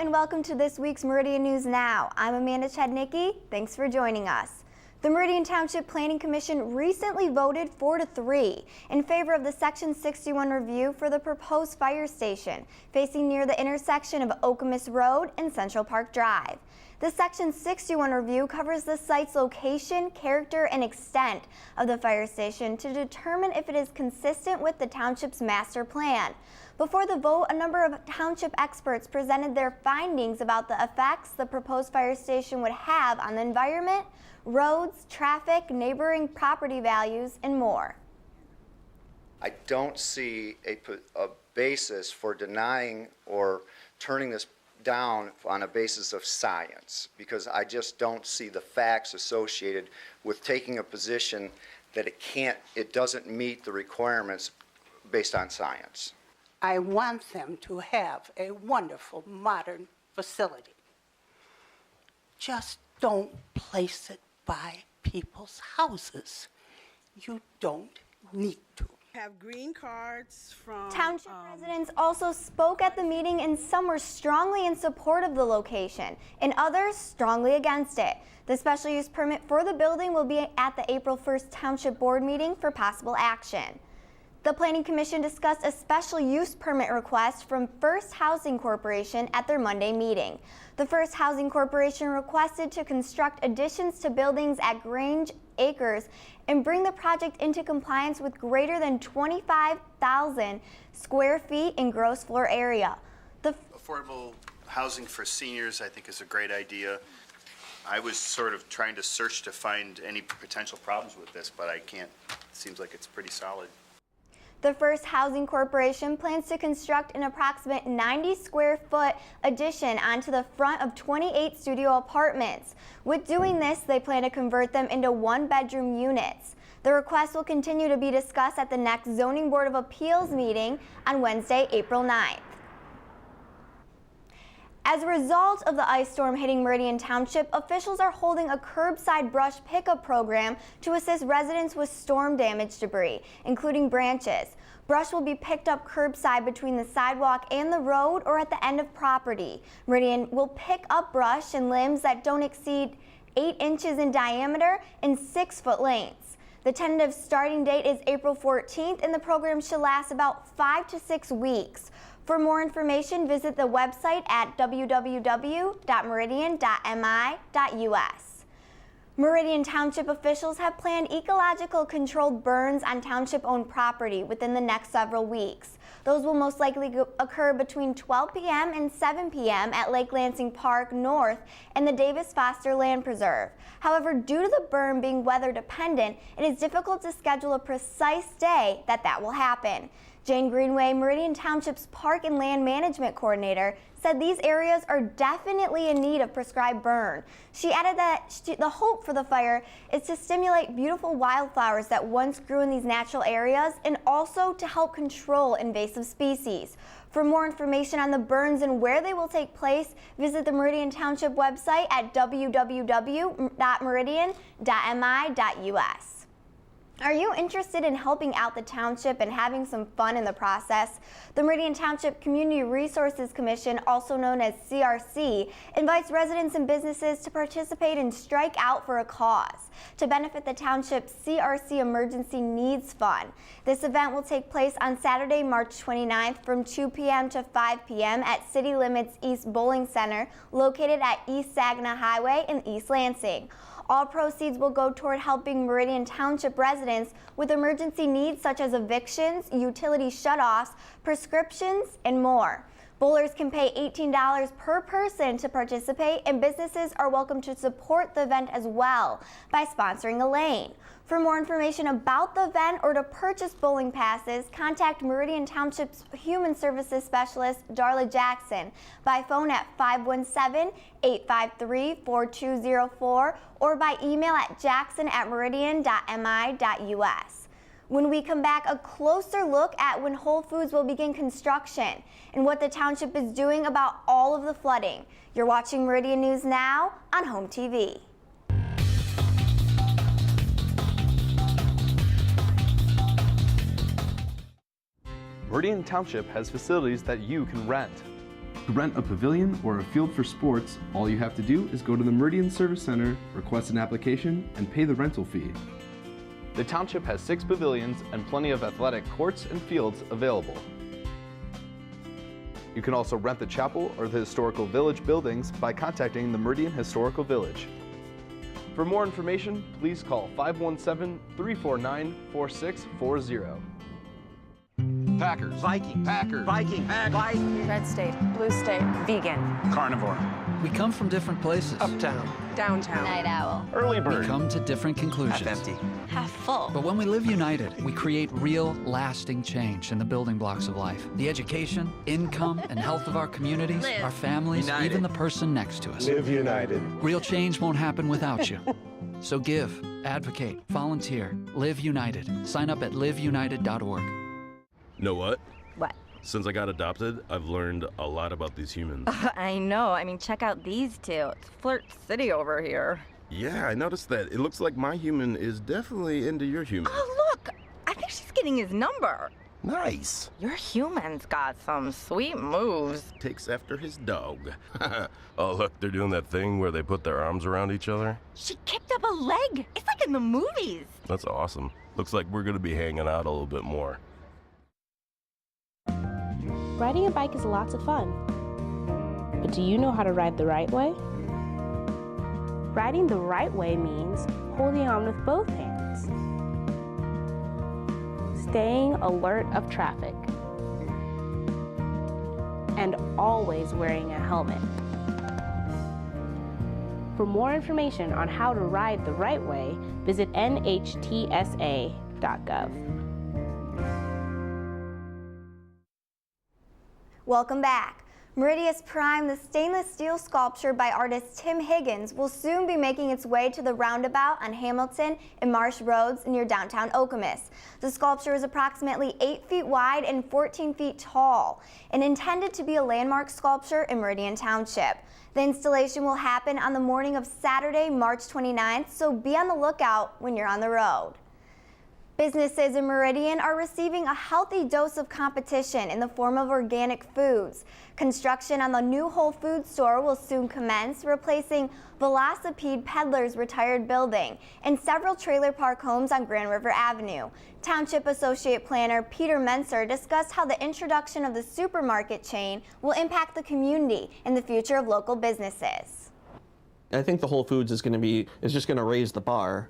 and welcome to this week's Meridian News Now. I'm Amanda Chudnicki. Thanks for joining us. The Meridian Township Planning Commission recently voted 4-3 in favor of the Section 61 review for the proposed fire station facing near the intersection of Okemos Road and Central Park Drive. The Section 61 review covers the site's location, character, and extent of the fire station to determine if it is consistent with the township's master plan. Before the vote, a number of township experts presented their findings about the effects the proposed fire station would have on the environment, roads, traffic, neighboring property values, and more. I don't see a basis for denying or turning this down on a basis of science, because I just don't see the facts associated with taking a position that it doesn't meet the requirements based on science. I want them to have a wonderful modern facility. Just don't place it by people's houses. You don't need to. Have green cards from Township residents also spoke at the meeting, and some were strongly in support of the location and others strongly against it. The special use permit for the building will be at the April 1st Township Board meeting for possible action. The Planning Commission discussed a special use permit request from First Housing Corporation at their Monday meeting. The First Housing Corporation requested to construct additions to buildings at Grange Acres and bring the project into compliance with greater than 25,000 square feet in gross floor area. Affordable housing for seniors, I think, is a great idea. I was sort of trying to search to find any potential problems with this, but I can't. It seems like it's pretty solid. The First Housing Corporation plans to construct an approximate 90 square foot addition onto the front of 28 studio apartments. With doing this, they plan to convert them into one-bedroom units. The request will continue to be discussed at the next Zoning Board of Appeals meeting on Wednesday, April 9th. As a result of the ice storm hitting Meridian Township, officials are holding a curbside brush pickup program to assist residents with storm-damaged debris, including branches. Brush will be picked up curbside between the sidewalk and the road or at the end of property. Meridian will pick up brush and limbs that don't exceed 8 inches in diameter and 6-foot lengths. The tentative starting date is April 14th, and the program should last about 5 to 6 weeks. For more information, visit the website at www.meridian.mi.us. Meridian Township officials have planned ecological controlled burns on township-owned property within the next several weeks. Those will most likely occur between 12 p.m. and 7 p.m. at Lake Lansing Park North and the Davis Foster Land Preserve. However, due to the burn being weather dependent, it is difficult to schedule a precise day that will happen. Jane Greenway, Meridian Township's Park and Land Management Coordinator, said these areas are definitely in need of prescribed burn. She added that the hope for the fire is to stimulate beautiful wildflowers that once grew in these natural areas and also to help control invasive species. For more information on the burns and where they will take place, visit the Meridian Township website at www.meridian.mi.us. Are you interested in helping out the township and having some fun in the process? The Meridian Township Community Resources Commission, also known as CRC, invites residents and businesses to participate in Strike Out for a Cause to benefit the township's CRC Emergency Needs Fund. This event will take place on Saturday, March 29th from 2 p.m. to 5 p.m. at City Limits East Bowling Center, located at East Saginaw Highway in East Lansing. All proceeds will go toward helping Meridian Township residents with emergency needs such as evictions, utility shutoffs, prescriptions, and more. Bowlers can pay $18 per person to participate, and businesses are welcome to support the event as well by sponsoring a lane. For more information about the event or to purchase bowling passes, contact Meridian Township's Human Services Specialist, Darla Jackson, by phone at 517-853-4204 or by email at jackson@meridian.mi.us. When we come back, a closer look at when Whole Foods will begin construction and what the township is doing about all of the flooding. You're watching Meridian News Now on Home TV. Meridian Township has facilities that you can rent. To rent a pavilion or a field for sports, all you have to do is go to the Meridian Service Center, request an application, and pay the rental fee. The township has 6 pavilions and plenty of athletic courts and fields available. You can also rent the chapel or the historical village buildings by contacting the Meridian Historical Village. For more information, please call 517-349-4640. Packers. Viking. Packers. Viking. Viking. Red state, blue state, vegan. Carnivore. We come from different places. Uptown. Downtown. Night owl. Early bird. We come to different conclusions. Half empty. Half full. But when we live united, we create real, lasting change in the building blocks of life. The education, income, and health of our communities, Live. our families, United. even the person next to us. Live united. Real change won't happen without you. So give, advocate, volunteer, live united. Sign up at liveunited.org. Know what? What? Since I got adopted, I've learned a lot about these humans. I know. I mean, check out these two. It's Flirt City over here. Yeah, I noticed that. It looks like my human is definitely into your human. Oh, look! I think she's getting his number. Nice. Your human's got some sweet moves. Takes after his dog. Oh, look, they're doing that thing where they put their arms around each other. She kicked up a leg. It's like in the movies. That's awesome. Looks like we're gonna be hanging out a little bit more. Riding a bike is lots of fun. But do you know how to ride the right way? Riding the right way means holding on with both hands, staying alert of traffic, and always wearing a helmet. For more information on how to ride the right way, visit nhtsa.gov. Welcome back. Meridius Prime, the stainless steel sculpture by artist Tim Higgins, will soon be making its way to the roundabout on Hamilton and Marsh Roads near downtown Okemos. The sculpture is approximately 8 feet wide and 14 feet tall and intended to be a landmark sculpture in Meridian Township. The installation will happen on the morning of Saturday, March 29th, so be on the lookout when you're on the road. Businesses in Meridian are receiving a healthy dose of competition in the form of organic foods. Construction on the new Whole Foods store will soon commence, replacing Velocipede Peddler's retired building and several trailer park homes on Grand River Avenue. Township Associate Planner Peter Menser discussed how the introduction of the supermarket chain will impact the community and the future of local businesses. I think the Whole Foods is just going to raise the bar.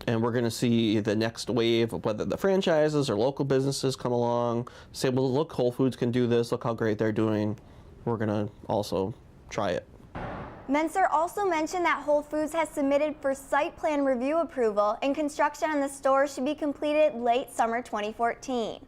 And we're going to see the next wave of whether the franchises or local businesses come along, say, well, look, Whole Foods can do this, look how great they're doing. We're going to also try it. Menser also mentioned that Whole Foods has submitted for site plan review approval and construction on the store should be completed late summer 2014.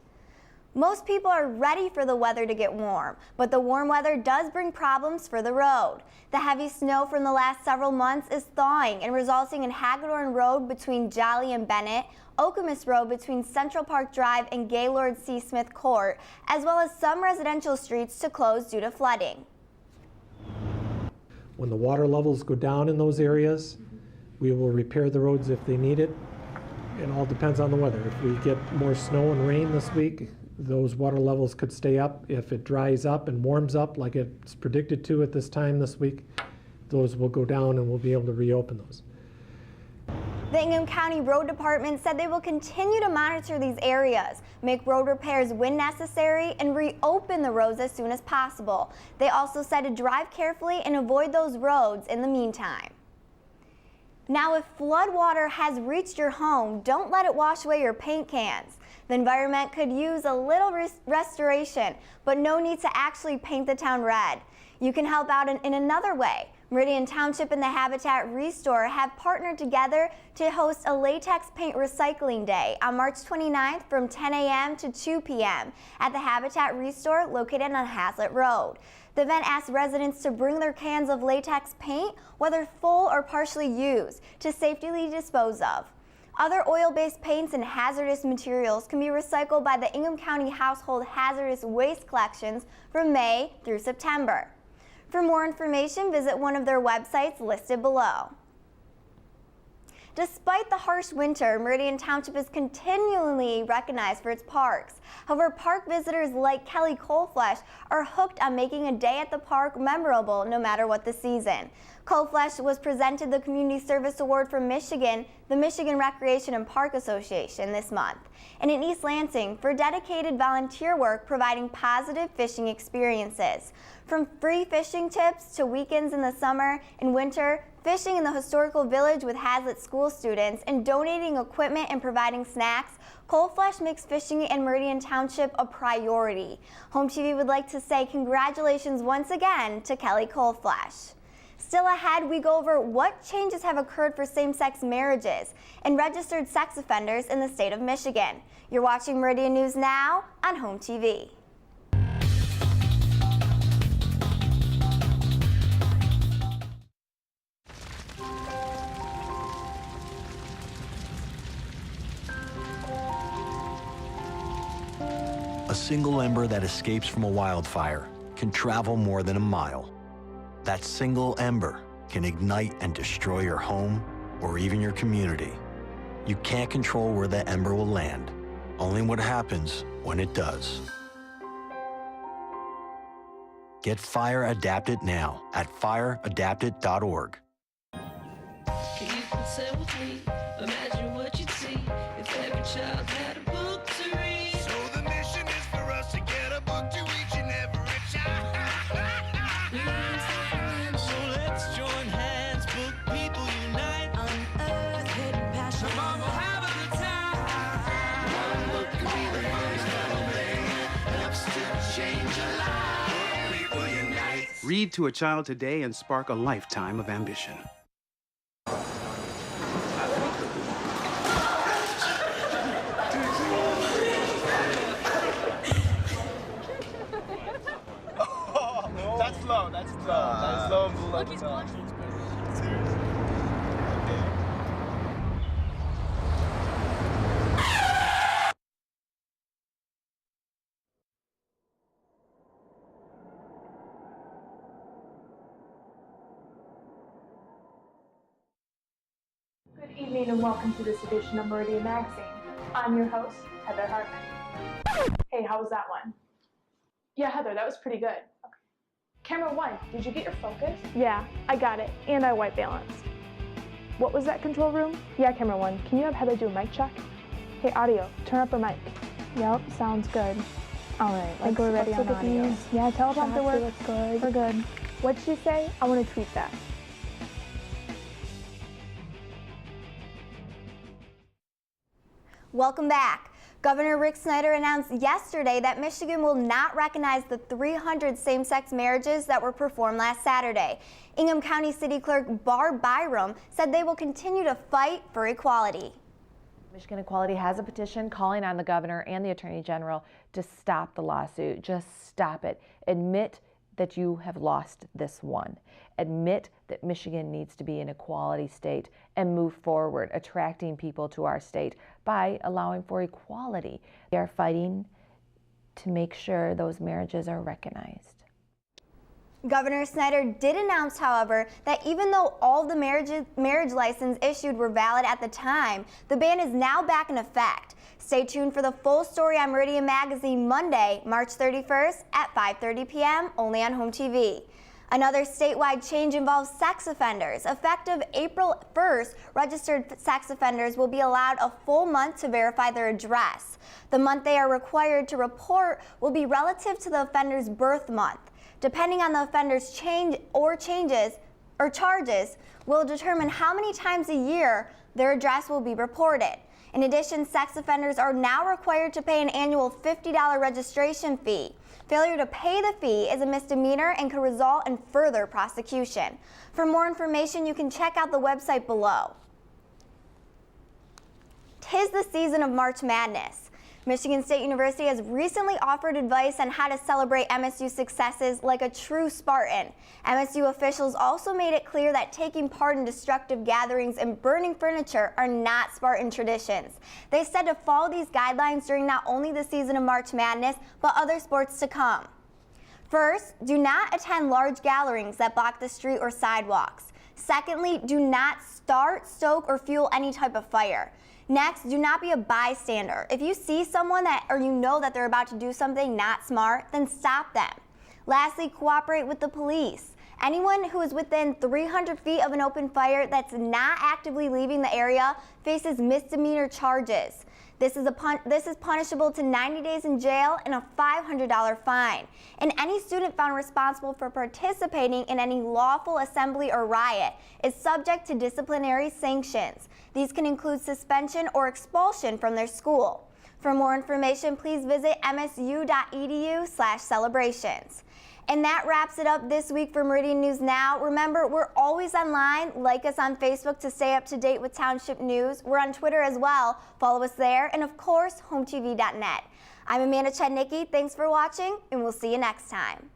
Most people are ready for the weather to get warm, but the warm weather does bring problems for the road. The heavy snow from the last several months is thawing and resulting in Hagedorn Road between Jolly and Bennett, Okemos Road between Central Park Drive and Gaylord C. Smith Court, as well as some residential streets to close due to flooding. When the water levels go down in those areas, we will repair the roads if they need it. It all depends on the weather. If we get more snow and rain this week, those water levels could stay up. If it dries up and warms up like it's predicted to at this time this week, those will go down and we'll be able to reopen those. The Ingham County Road Department said they will continue to monitor these areas, make road repairs when necessary, and reopen the roads as soon as possible. They also said to drive carefully and avoid those roads in the meantime. Now, if floodwater has reached your home, don't let it wash away your paint cans. The environment could use a little restoration, but no need to actually paint the town red. You can help out in another way. Meridian Township and the Habitat Restore have partnered together to host a latex paint recycling day on March 29th from 10 a.m. to 2 p.m. at the Habitat Restore located on Hazlitt Road. The event asks residents to bring their cans of latex paint, whether full or partially used, to safely dispose of. Other oil-based paints and hazardous materials can be recycled by the Ingham County Household Hazardous Waste Collections from May through September. For more information, visit one of their websites listed below. Despite the harsh winter, Meridian Township is continually recognized for its parks. However, park visitors like Kelly Coleflesh are hooked on making a day at the park memorable no matter what the season. Coleflesh was presented the Community Service Award from Michigan, the Michigan Recreation and Park Association, this month, and in East Lansing for dedicated volunteer work providing positive fishing experiences. From free fishing tips to weekends in the summer and winter, fishing in the historical village with Hazlitt school students, and donating equipment and providing snacks, Coleflesh makes fishing in Meridian Township a priority. Home TV would like to say congratulations once again to Kelly Coleflesh. Still ahead, we go over what changes have occurred for same-sex marriages and registered sex offenders in the state of Michigan. You're watching Meridian News Now on Home TV. A single ember that escapes from a wildfire can travel more than a mile. That single ember can ignite and destroy your home or even your community. You can't control where that ember will land, only what happens when it does. Get Fire Adapted now at fireadapted.org. You can say with me, imagine what you'd see if every child had a book to read. So the mission is for us to get a book to each and every child. So let's join hands, book people unite, unearth hidden passion. Come on, we'll have a good time. One book could be the first little thing, helps to change a life. Book people unite. Read to a child today and spark a lifetime of ambition. That's low. That's low and below. Look, he's blushing. Seriously. Okay. Good evening and welcome to this edition of Meridian Magazine. I'm your host, Heather Hartman. Hey, how was that one? Yeah, Heather, that was pretty good. Okay. Camera 1, did you get your focus? Yeah, I got it, and I white balanced. What was that, control room? Yeah, camera 1, can you have Heather do a mic check? Hey, audio, turn up her mic. Yep, sounds good. All right, I think we're ready on audio. Yeah, teleprompter works. Good. We're good. What'd she say? I want to tweet that. Welcome back. Governor Rick Snyder announced yesterday that Michigan will not recognize the 300 same-sex marriages that were performed last Saturday. Ingham County City Clerk Barb Byram said they will continue to fight for equality. Michigan Equality has a petition calling on the governor and the attorney general to stop the lawsuit. Just stop it. Admit that you have lost this one. Admit that Michigan needs to be an equality state and move forward, attracting people to our state by allowing for equality. They are fighting to make sure those marriages are recognized. Governor Snyder did announce, however, that even though all the marriage license issued were valid at the time, the ban is now back in effect. Stay tuned for the full story on Meridian Magazine Monday, March 31st at 5:30 p.m. only on Home TV. Another statewide change involves sex offenders. Effective April 1st, registered sex offenders will be allowed a full month to verify their address. The month they are required to report will be relative to the offender's birth month. Depending on the offender's charges, will determine how many times a year their address will be reported. In addition, sex offenders are now required to pay an annual $50 registration fee. Failure to pay the fee is a misdemeanor and could result in further prosecution. For more information, you can check out the website below. 'Tis the season of March Madness. Michigan State University has recently offered advice on how to celebrate MSU successes like a true Spartan. MSU officials also made it clear that taking part in destructive gatherings and burning furniture are not Spartan traditions. They said to follow these guidelines during not only the season of March Madness, but other sports to come. First, do not attend large gatherings that block the street or sidewalks. Secondly, do not start, stoke, or fuel any type of fire. Next, do not be a bystander. If you see someone or you know that they're about to do something not smart, then stop them. Lastly, cooperate with the police. Anyone who is within 300 feet of an open fire that's not actively leaving the area faces misdemeanor charges. This is punishable to 90 days in jail and a $500 fine. And any student found responsible for participating in any lawful assembly or riot is subject to disciplinary sanctions. These can include suspension or expulsion from their school. For more information, please visit msu.edu/celebrations. And that wraps it up this week for Meridian News Now. Remember, we're always online. Like us on Facebook to stay up to date with Township news. We're on Twitter as well. Follow us there. And of course, HomeTV.net. I'm Amanda Chudnicki. Thanks for watching, and we'll see you next time.